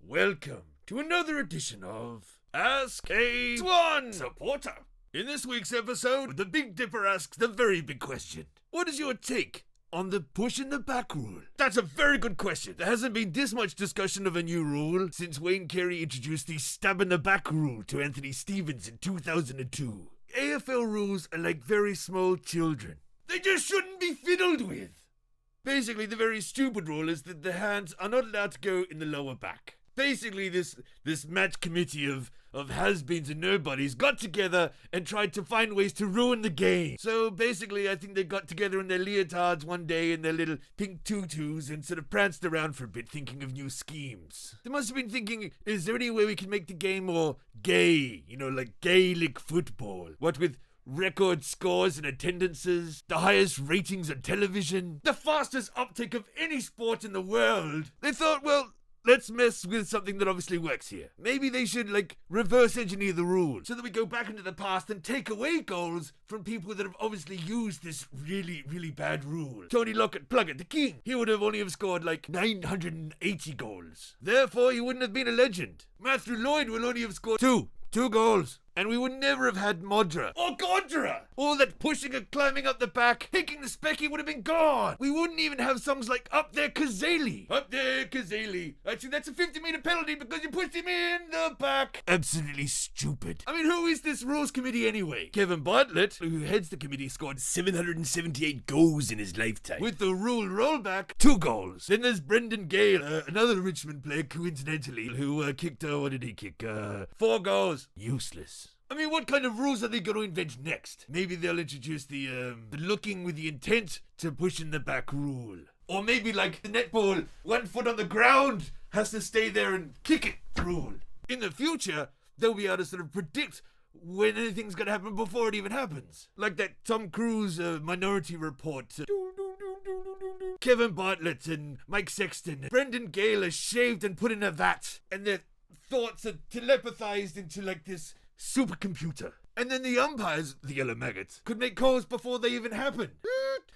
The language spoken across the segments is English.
Welcome to another edition of Ask a Swan Supporter. In this week's episode, the Big Dipper asks the very big question. What is your take on the push in the back rule? That's a very good question. There hasn't been this much discussion of a new rule since Wayne Carey introduced the stab in the back rule to Anthony Stevens in 2002. AFL rules are like very small children. They just shouldn't be fiddled with. Basically, the very stupid rule is that the hands are not allowed to go in the lower back. Basically, this match committee of has-beens and nobodies got together and tried to find ways to ruin the game. So basically, I think they got together in their leotards one day in their little pink tutus and sort of pranced around for a bit thinking of new schemes. They must have been thinking, is there any way we can make the game more gay? You know, like Gaelic football. What with record scores and attendances, the highest ratings on television, the fastest uptake of any sport in the world. They thought, well, let's mess with something that obviously works here. Maybe they should, reverse engineer the rules so that we go back into the past and take away goals from people that have obviously used this really, really bad rule. Tony Lockett, Pluggett, the king, he would have only have scored 980 goals. Therefore, he wouldn't have been a legend. Matthew Lloyd will only have scored two goals. And we would never have had Modra or Gondra. All that pushing and climbing up the back, taking the specky would have been gone. We wouldn't even have songs like Up There Kazali. Up There Kazali. Actually, that's a 50-meter penalty because you pushed him in the back. Absolutely stupid. I mean, who is this rules committee anyway? Kevin Bartlett, who heads the committee, scored 778 goals in his lifetime. With the rule rollback, 2 goals. Then there's Brendan Gale, another Richmond player, coincidentally, who kicked, what did he kick? 4 goals. Useless. I mean, what kind of rules are they going to invent next? Maybe they'll introduce the looking with the intent to push in the back rule. Or maybe like the netball, 1 foot on the ground has to stay there and kick it rule. In the future, they'll be able to sort of predict when anything's going to happen before it even happens. Like that Tom Cruise Minority Report. Kevin Bartlett and Mike Sexton. Brendan Gale are shaved and put in a vat. And their thoughts are telepathized into this supercomputer. And then the umpires, the yellow maggots, could make calls before they even happen.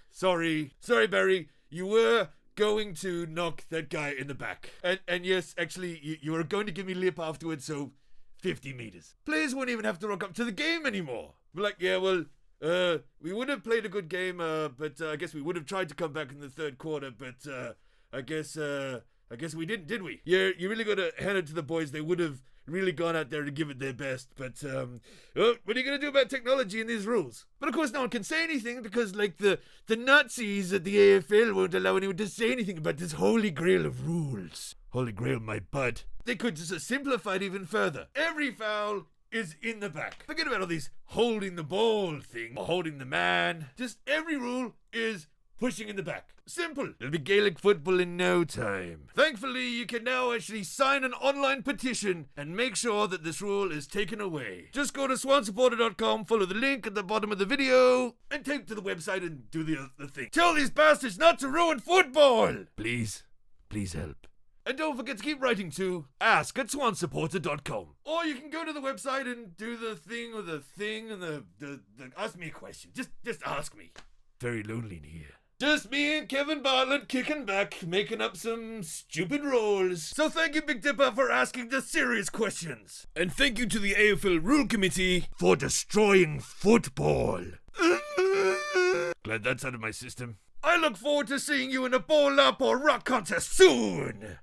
Sorry, Barry. You were going to knock that guy in the back. And yes, actually, you were going to give me lip afterwards, so 50 meters. Players won't even have to rock up to the game anymore. We're like, yeah, well, we would have played a good game, but I guess we would have tried to come back in the third quarter, but I guess we didn't, did we? You really got to hand it to the boys. They would have really gone out there to give it their best, but what are you going to do about technology and these rules? But of course no one can say anything because the Nazis at the AFL won't allow anyone to say anything about this holy grail of rules. Holy grail, my bud. They could just simplify it even further. Every foul is in the back. Forget about all these holding the ball thing, or holding the man. Just every rule is pushing in the back. Simple. It'll be Gaelic football in no time. Thankfully, you can now actually sign an online petition and make sure that this rule is taken away. Just go to swansupporter.com, follow the link at the bottom of the video, and take to the website and do the thing. Tell these bastards not to ruin football! Please help. And don't forget to keep writing to ask@swansupporter.com. Or you can go to the website and do the thing and the ask me a question. Just ask me. Very lonely in here. Just me and Kevin Bartlett kicking back, making up some stupid rules. So thank you, Big Dipper, for asking the serious questions. And thank you to the AFL Rule Committee for destroying football. Glad that's out of my system. I look forward to seeing you in a ball up or rock contest soon.